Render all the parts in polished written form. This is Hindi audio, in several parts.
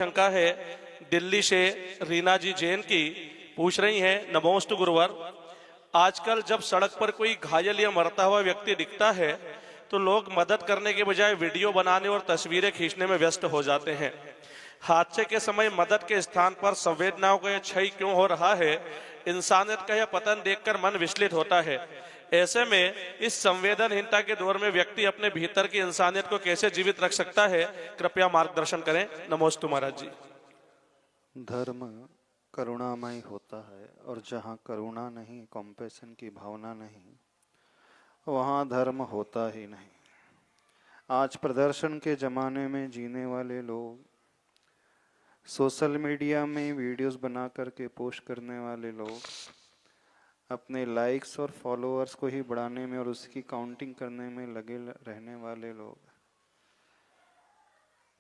शंका है दिल्ली से रीना जी जैन की पूछ रही हैं। नमोस्तु गुरुवर, आजकल जब सड़क पर कोई घायल या मरता हुआ व्यक्ति दिखता है तो लोग मदद करने के बजाय वीडियो बनाने और तस्वीरें खींचने में व्यस्त हो जाते हैं। हादसे के समय मदद के स्थान पर संवेदनाओं का यह क्षय क्यों हो रहा है? इंसानियत का यह पतन देखकर मन विचलित होता है। ऐसे में इस संवेदनहीनता के दौर में व्यक्ति अपने भीतर की इंसानियत को कैसे जीवित रख सकता है? कृपया मार्गदर्शन करें। नमोस्तु महाराज जी। धर्म करुणामय होता है और जहाँ करुणा नहीं, कॉम्पैशन की भावना नहीं, वहाँ धर्म होता ही नहीं। आज प्रदर्शन के ज़माने में जीने वाले लोग, सोशल मीडिया में वीडियोस बना करके पोस्ट करने वाले लोग, अपने लाइक्स और फॉलोअर्स को ही बढ़ाने में और उसकी काउंटिंग करने में लगे रहने वाले लोग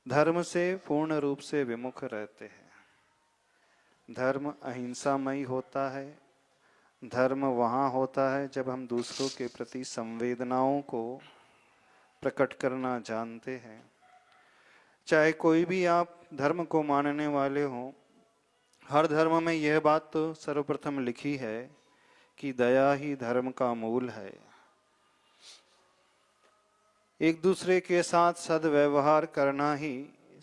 धर्म से पूर्ण रूप से विमुख रहते हैं। धर्म अहिंसामयी होता है। धर्म वहाँ होता है जब हम दूसरों के प्रति संवेदनाओं को प्रकट करना जानते हैं। चाहे कोई भी आप धर्म को मानने वाले हों, हर धर्म में यह बात तो सर्वप्रथम लिखी है कि दया ही धर्म का मूल है। एक दूसरे के साथ सद्व्यवहार करना ही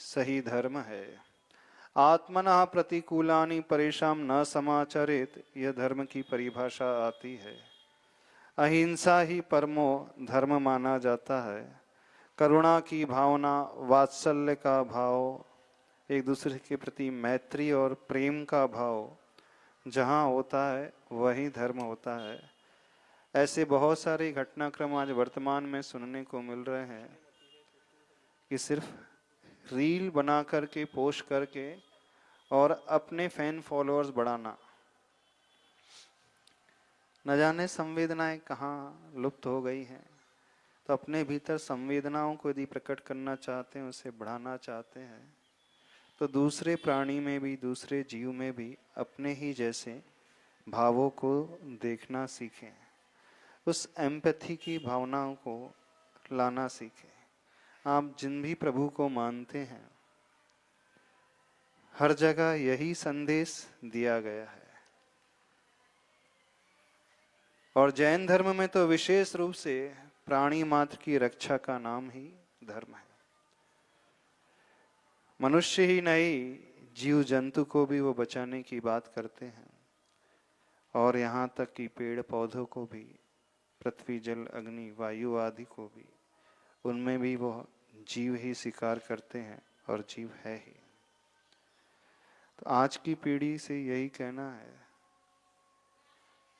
सही धर्म है। आत्मनः प्रतिकूलानि परेशान न समाचरेत, यह धर्म की परिभाषा आती है। अहिंसा ही परमो धर्म माना जाता है। करुणा की भावना, वात्सल्य का भाव, एक दूसरे के प्रति मैत्री और प्रेम का भाव जहाँ होता है वही धर्म होता है। ऐसे बहुत सारे घटनाक्रम आज वर्तमान में सुनने को मिल रहे हैं कि सिर्फ रील बना करके पोस्ट करके और अपने फैन फॉलोअर्स बढ़ाना, न जाने संवेदनाएं कहाँ लुप्त हो गई हैं। तो अपने भीतर संवेदनाओं को यदि प्रकट करना चाहते हैं, उसे बढ़ाना चाहते हैं, तो दूसरे प्राणी में भी, दूसरे जीव में भी अपने ही जैसे भावों को देखना सीखें। उस एम्पैथी की भावनाओं को लाना सीखें। आप जिन भी प्रभु को मानते हैं, हर जगह यही संदेश दिया गया है। और जैन धर्म में तो विशेष रूप से प्राणी मात्र की रक्षा का नाम ही धर्म है। मनुष्य ही नहीं, जीव जंतु को भी वो बचाने की बात करते हैं। और यहाँ तक कि पेड़ पौधों को भी, पृथ्वी जल अग्नि वायु आदि को भी, उनमें भी वो जीव ही स्वीकार करते हैं और जीव है ही। तो आज की पीढ़ी से यही कहना है,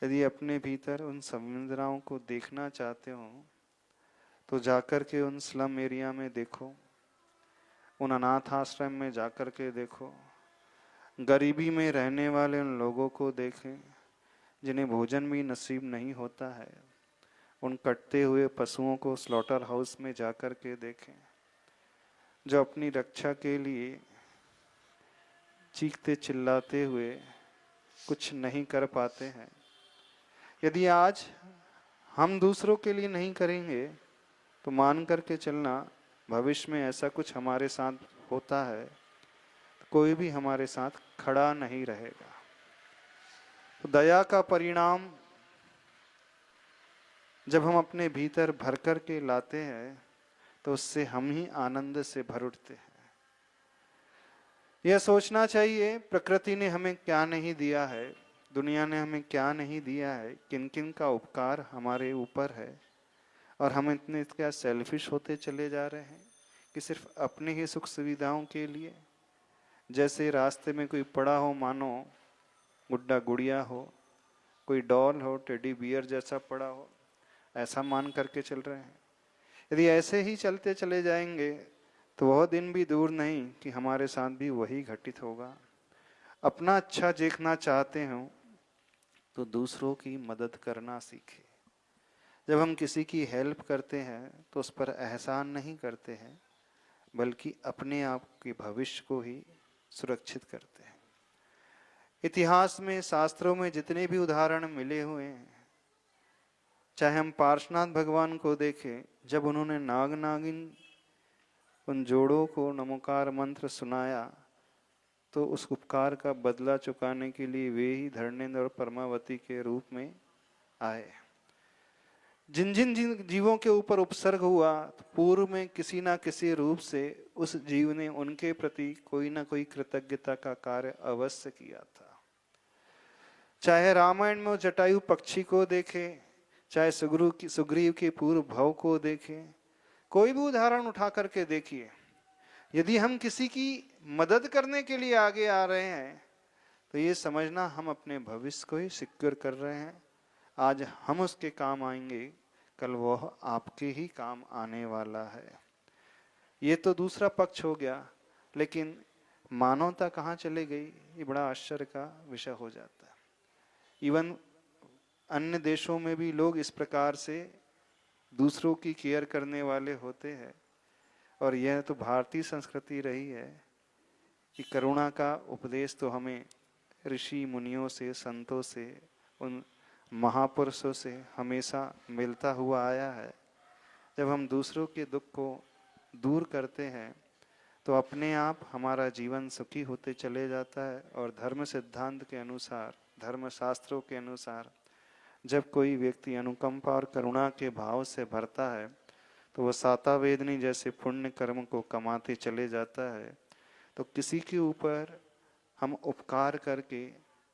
यदि अपने भीतर उन संवेदनाओं को देखना चाहते हो तो जाकर के उन स्लम एरिया में देखो, उन अनाथ आश्रम में जाकर के देखो, गरीबी में रहने वाले उन लोगों को देखें जिन्हें भोजन भी नसीब नहीं होता है। उन कटते हुए पशुओं को स्लॉटर हाउस में जाकर के देखें, जो अपनी रक्षा के लिए चीखते चिल्लाते हुए कुछ नहीं कर पाते हैं। यदि आज हम दूसरों के लिए नहीं करेंगे तो मान करके चलना, भविष्य में ऐसा कुछ हमारे साथ होता है तो कोई भी हमारे साथ खड़ा नहीं रहेगा। तो दया का परिणाम जब हम अपने भीतर भर कर के लाते हैं तो उससे हम ही आनंद से भर उठते हैं। यह सोचना चाहिए प्रकृति ने हमें क्या नहीं दिया है, दुनिया ने हमें क्या नहीं दिया है, किन किन का उपकार हमारे ऊपर है, और हम इतने क्या सेल्फिश होते चले जा रहे हैं कि सिर्फ अपने ही सुख सुविधाओं के लिए, जैसे रास्ते में कोई पड़ा हो, मानो गुड्डा गुड़िया हो, कोई डॉल हो, टेडी बियर जैसा पड़ा हो, ऐसा मान करके चल रहे हैं। यदि ऐसे ही चलते चले जाएंगे तो वह दिन भी दूर नहीं कि हमारे साथ भी वही घटित होगा। अपना अच्छा देखना चाहते हो तो दूसरों की मदद करना सीखें। जब हम किसी की हेल्प करते हैं तो उस पर एहसान नहीं करते हैं, बल्कि अपने आप के भविष्य को ही सुरक्षित करते हैं। इतिहास में, शास्त्रों में जितने भी उदाहरण मिले हुए हैं, चाहे हम पार्श्वनाथ भगवान को देखें, जब उन्होंने नाग नागिन उन जोड़ों को नमोकार मंत्र सुनाया तो उस उपकार का बदला चुकाने के लिए वे ही धर्मेंद्र और परमावती के रूप में आए। जिन जिन जीवों के ऊपर उपसर्ग हुआ, तो पूर्व में किसी ना किसी रूप से उस जीव ने उनके प्रति कोई ना कोई कृतज्ञता का कार्य अवश्य किया था। चाहे रामायण में जटायु पक्षी को देखे, चाहे सुग्रीव के पूर्व भव को देखे, कोई भी उदाहरण उठा करके देखिए, यदि हम किसी की मदद करने के लिए आगे आ रहे हैं तो ये समझना हम अपने भविष्य को ही सिक्योर कर रहे हैं। आज हम उसके काम आएंगे, कल वह आपके ही काम आने वाला है। ये तो दूसरा पक्ष हो गया, लेकिन मानवता कहाँ चले गई, ये बड़ा आश्चर्य का विषय हो जाता है। इवन अन्य देशों में भी लोग इस प्रकार से दूसरों की केयर करने वाले होते हैं। और यह तो भारतीय संस्कृति रही है कि करुणा का उपदेश तो हमें ऋषि मुनियों से, संतों से, उन महापुरुषों से हमेशा मिलता हुआ आया है। जब हम दूसरों के दुख को दूर करते हैं तो अपने आप हमारा जीवन सुखी होते चले जाता है। और धर्म सिद्धांत के अनुसार, धर्म शास्त्रों के अनुसार, जब कोई व्यक्ति अनुकंपा और करुणा के भाव से भरता है तो वह सातावेदनी जैसे पुण्य कर्म को कमाते चले जाता है। तो किसी के ऊपर हम उपकार करके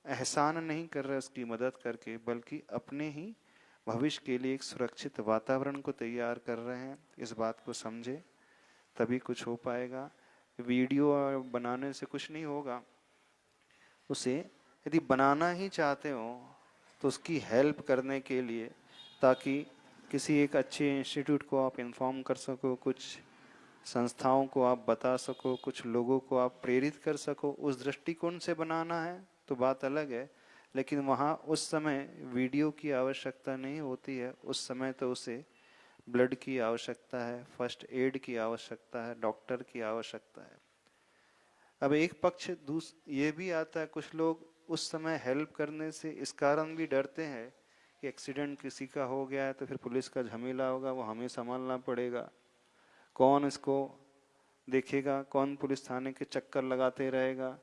एहसान नहीं कर रहे उसकी मदद करके, बल्कि अपने ही भविष्य के लिए एक सुरक्षित वातावरण को तैयार कर रहे हैं। इस बात को समझे तभी कुछ हो पाएगा। वीडियो बनाने से कुछ नहीं होगा। उसे यदि बनाना ही चाहते हो तो उसकी हेल्प करने के लिए, ताकि किसी एक अच्छे इंस्टीट्यूट को आप इन्फॉर्म कर सको, कुछ संस्थाओं को आप बता सको, कुछ लोगों को आप प्रेरित कर सको, उस दृष्टिकोण से बनाना है तो बात अलग है। लेकिन वहाँ उस समय वीडियो की आवश्यकता नहीं होती है। उस समय तो उसे ब्लड की आवश्यकता है, फर्स्ट एड की आवश्यकता है, डॉक्टर की आवश्यकता है। अब एक पक्ष ये भी आता है, कुछ लोग उस समय हेल्प करने से इस कारण भी डरते हैं कि एक्सीडेंट किसी का हो गया है तो फिर पुलिस का झमेला होगा, वो हमें संभालना पड़ेगा, कौन इसको देखेगा, कौन पुलिस थाने के चक्कर लगाते रहेगा,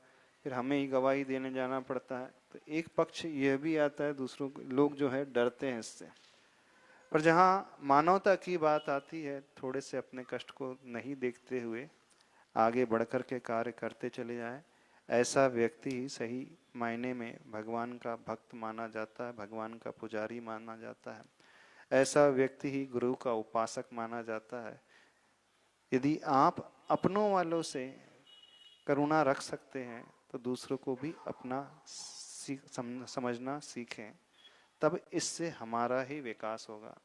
फिर हमें ही गवाही देने जाना पड़ता है। तो एक पक्ष यह भी आता है, दूसरों लोग जो है डरते हैं इससे। पर जहाँ मानवता की बात आती है, थोड़े से अपने कष्ट को नहीं देखते हुए आगे बढ़कर के कार्य करते चले जाएं, ऐसा व्यक्ति ही सही मायने में भगवान का भक्त माना जाता है, भगवान का पुजारी माना जाता है। ऐसा व्यक्ति ही गुरु का उपासक माना जाता है। यदि आप अपनों वालों से करुणा रख सकते हैं तो दूसरों को भी अपना समझना सीखें, तब इससे हमारा ही विकास होगा।